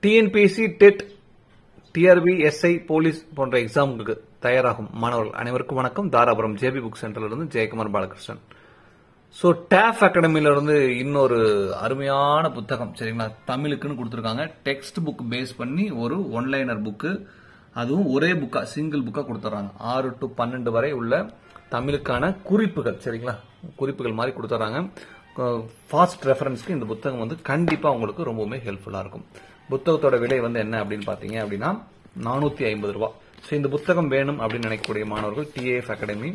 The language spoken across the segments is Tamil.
TNPSC TET TRB SI police போன்ற எக்ஸாமுக்கு தயாராகும் மாணவர்கள் அனைவருக்கும் வணக்கம். தாராபுரம் ஜேபி புக் சென்டர்ல இருந்து ஜெயக்குமார் பாலகிருஷ்ணன். ஸோ டேஃப் அகாடமில இருந்து இன்னொரு அருமையான புத்தகம் சரிங்களா, தமிழுக்குன்னு கொடுத்துருக்காங்க. டெக்ஸ்ட் புக் பேஸ் பண்ணி ஒரு ஒன்லைனர் புக்கு, அதுவும் ஒரே புக்கா சிங்கிள் புக்கா கொடுத்துறாங்க. 6 to 12 வரை உள்ள தமிழுக்கான குறிப்புகள் சரிங்களா, குறிப்புகள் மாதிரி கொடுத்துறாங்க. ஃபாஸ்ட் ரெஃபரன்ஸ்க்கு இந்த புத்தகம் வந்து கண்டிப்பா உங்களுக்கு ரொம்பவுமே ஹெல்ப்ஃபுல்லா இருக்கும். புத்தகத்தோட விலை வந்து என்ன அப்படின்னு பாத்தீங்க அப்படின்னா 450 ரூபாய். ஸோ இந்த புத்தகம் வேணும் அப்படின்னு நினைக்கக்கூடிய மாணவர்கள் DAF academy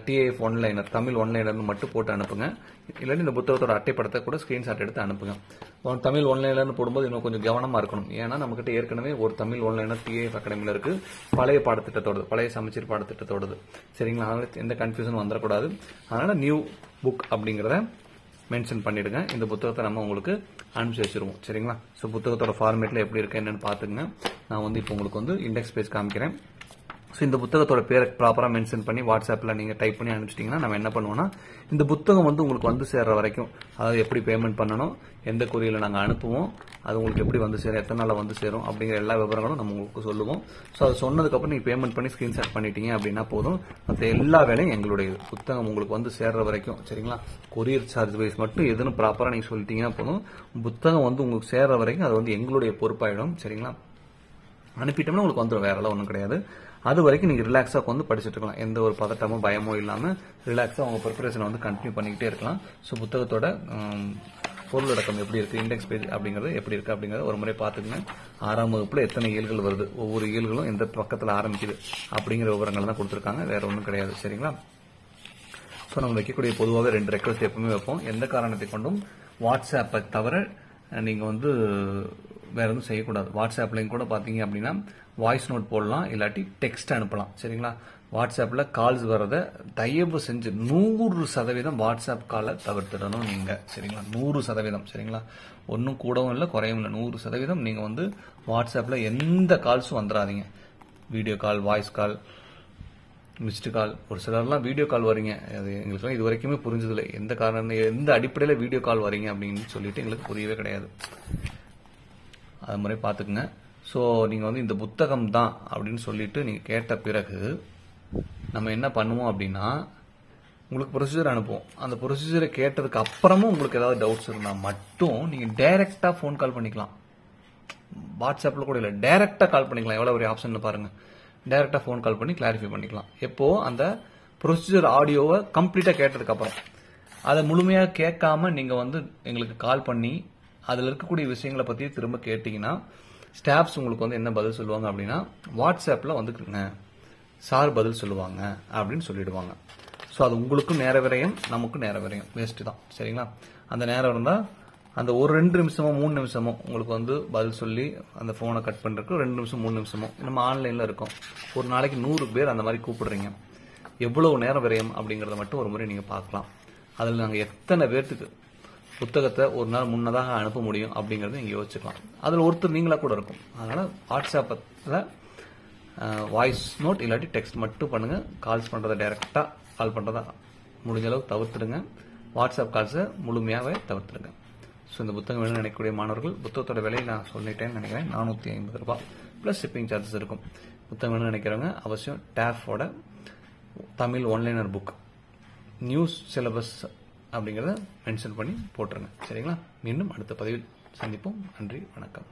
DAF one-liner Tamil one-liner மட்டும் போட்டு அனுப்புங்க. இல்லாட்டி இந்த புத்தகத்தோட அட்டைப்படத்தை கூட ஸ்கிரீன்ஷாட் எடுத்து அனுப்புங்க. தமிழ் ஒன்லைனர் போடும்போது இன்னும் கொஞ்சம் கவனமா இருக்கணும். ஏன்னா நம்ம கிட்ட ஏற்கனவே ஒரு தமிழ் ஒன்லைனர் டிஏஎஃப் அகாடமில இருக்கு, பழைய பாடத்திட்டத்தோடு, பழைய சமச்சீர் பாடத்திட்டத்தோடு சரிங்களா. அதனால எந்த கன்ஃபியூஷனும் வந்துடக்கூடாது. அதனால நியூ புக் அப்படிங்கறத மென்ஷன் பண்ணிடுங்க. இந்த புத்தகத்தை நம்ம உங்களுக்கு அனுப்பிச்சு வச்சிருவோம் சரிங்களா. ஸோ புத்தகத்தோட ஃபார்மேட்ல எப்படி இருக்கு என்னன்னு பாத்துங்க. நான் வந்து இப்போ உங்களுக்கு வந்து இண்டெக்ஸ் பேஜ் காமிக்கிறேன். ஸோ இந்த புத்தகத்தோட பேரை ப்ராப்பரா மென்ஷன் பண்ணி வாட்ஸ்அப்ல நீங்க டைப் பண்ணி அனுப்பிச்சிட்டீங்கன்னா நம்ம என்ன பண்ணுவோம்னா, இந்த புத்தகம் வந்து உங்களுக்கு வந்து சேர்ற வரைக்கும், அதாவது எப்படி பேமெண்ட் பண்ணணும், எந்த குறியில நாங்க அனுப்புவோம், அது உங்களுக்கு எப்படி வந்து சேரும், எத்தனை நாள்ல வந்து சேரும் அப்படிங்கிற எல்லா விவரங்களும் நம்ம உங்களுக்கு சொல்லுவோம். ஸோ அது சொன்னதுக்கு அப்புறம் நீங்க பேமெண்ட் பண்ணி ஸ்கிரீன்ஷாட் பண்ணிட்டீங்க அப்படின்னா போதும். மற்ற எல்லா வேலையும் எங்களுடைய புத்தகம் உங்களுக்கு வந்து சேர்ற வரைக்கும் சரிங்களா. கொரியர் சார்ஜ் வைஸ் மட்டும் எதுன்னு ப்ராப்பரா நீங்க சொல்லிட்டீங்கன்னா போதும். புத்தகம் வந்து உங்களுக்கு சேர்ற வரைக்கும் அது வந்து எங்களுடைய பொறுப்பாயிடும் சரிங்களா. அனுப்பிட்டோம்னா உங்களுக்கு வந்துடும், வேற எல்லாம் ஒன்றும் கிடையாது. அது வரைக்கும் நீங்க ரிலாக்ஸா வந்து படிச்சுட்டு இருக்கலாம். எந்த ஒரு பதட்டமோ பயமோ இல்லாம ரிலாக்ஸா உங்க ப்ரிப்பரேஷனை வந்து கண்டினியூ பண்ணிக்கிட்டே இருக்கலாம். ஸோ புத்தகத்தோட பொருளடக்கம் எப்படி இருக்கு, இண்டெக்ஸ் பேஜ் அப்படிங்கிறது எப்படி இருக்கு அப்படிங்கறத ஒரு முறை பாத்துக்கங்க. 6ஆம் வகுப்புல எத்தனை இயல்கள் வருது, ஒவ்வொரு இயல்களும் எந்த பக்கத்துல ஆரம்பிக்குது அப்படிங்கிற விவரங்கள் தான் கொடுத்துருக்காங்க, வேற ஒன்றும் கிடையாது சரிங்களா. ஸோ நம்ம வைக்கக்கூடிய பொதுவாக 2 ரெக்வஸ்ட் எப்பவுமே வைப்போம். எந்த காரணத்தை கொண்டும் வாட்ஸ்அப்பை தவிர நீங்க வந்து வேற எதுவும் செய்யக்கூடாது. வாட்ஸ்அப்லையும் கூட பாத்தீங்க அப்படின்னா வாய்ஸ் நோட் போடலாம், இல்லாட்டி டெக்ஸ்ட் அனுப்பலாம் சரிங்களா. வாட்ஸ்அப்ல கால்ஸ் வரத தயவு செஞ்சு 100% வாட்ஸ்அப் காலை தவிர்த்துடணும் நீங்க சரிங்களா. 100% சரிங்களா. ஒன்னும் கூடவும் இல்லை குறையவும் இல்லை. 100% நீங்க வந்து வாட்ஸ்அப்ல எந்த கால்ஸும் வந்துடாதீங்க. Video call, voice call, missed call. ஒரு சிலர்லாம் வீடியோ கால் வரீங்க, அது எங்களுக்கு இது வரைக்குமே புரிஞ்சதில்லை. எந்த காரணம், எந்த அடிப்படையில் வீடியோ கால் வரீங்க அப்படின்னு சொல்லிட்டு எங்களுக்கு புரியவே கிடையாது. அது மாதிரி பாத்துக்குங்க. ஸோ நீங்க வந்து இந்த புத்தகம் தான் அப்படின்னு சொல்லிட்டு நீங்க கேட்ட பிறகு நம்ம என்ன பண்ணுவோம் அப்படின்னா, உங்களுக்கு ப்ரொசீஜர் அனுப்புவோம். அந்த ப்ரொசீஜரை கேட்டதுக்கு அப்புறமும் உங்களுக்கு ஏதாவது டவுட்ஸ் இருந்தா மட்டும் நீங்க டைரக்டா போன் கால் பண்ணிக்கலாம். வாட்ஸ்அப்ல கூட இல்லை, டைரக்டா கால் பண்ணிக்கலாம். எவ்வளவு ஒரு ஆப்ஷன் பாருங்க. டைரக்டா போன் கால் பண்ணி கிளாரிஃபை பண்ணிக்கலாம். எப்போ அந்த ப்ரொசீஜர் ஆடியோவை கம்ப்ளீட்டா கேட்டதுக்கு அப்புறம். அதை முழுமையா கேட்காம நீங்க வந்து எங்களுக்கு கால் பண்ணி அதுல இருக்கக்கூடிய விஷயங்களை பத்தி திரும்ப கேட்டீங்கன்னா ஸ்டாஃப்ஸ் உங்களுக்கு வந்து என்ன பதில் சொல்லுவாங்க அப்படின்னா, வாட்ஸ்அப்ல வந்துருங்க சார் பதில் சொல்லுவாங்க அப்படின்னு சொல்லிடுவாங்க. ஸோ அது உங்களுக்கும் நேர விரயம், நமக்கும் நேர விரயம், வேஸ்ட் தான் சரிங்களா. அந்த நேரம் இருந்தா அந்த ஒரு 2 நிமிஷமோ 3 நிமிஷமோ உங்களுக்கு வந்து பதில் சொல்லி அந்த போனை கட் பண்றதுக்கு 2 நிமிஷம் 3 நிமிஷமோ நம்ம ஆன்லைன்ல இருக்கோம். ஒரு நாளைக்கு 100 பேர் அந்த மாதிரி கூப்பிடுறீங்க, எவ்வளவு நேரம் விரயம் அப்படிங்கறத மட்டும் ஒரு முறை நீங்க பார்க்கலாம். அதுல நாங்க எத்தனை பேர்த்துக்கு புத்தகத்தை ஒரு நாள் முன்னதாக அனுப்ப முடியும் அப்படிங்கறத நீங்க யோசிச்சுக்கலாம். அதுல ஒருத்தர் நீங்களா கூட இருக்கும். அதனால வாட்ஸ்அப்ல வாய்ஸ் நோட் இல்லாட்டி டெக்ஸ்ட் மட்டும் பண்ணுங்க. கால்ஸ் பண்றதை டைரக்டா கால் பண்றதா முடிஞ்ச அளவு தவிர்த்துடுங்க. வாட்ஸ்அப் கால்ஸை முழுமையாவே தவிர்த்துடுங்க. ஸோ இந்த புத்தகம் வேணும்னு நினைக்கக்கூடிய மாணவர்கள், புத்தகத்தோட விலை நான் சொல்லிட்டேன்னு நினைக்கிறேன், 450 ரூபாய் பிளஸ் ஷிப்பிங் சார்ஜஸ் இருக்கும். புத்தகம் வேணும்னு நினைக்கிறவங்க அவசியம் டேஃபோட Tamil one liner book news syllabus அப்படிங்கறத மென்ஷன் பண்ணி போட்டுருங்க சரிங்களா. மீண்டும் அடுத்த பதிவில் சந்திப்போம். நன்றி, வணக்கம்.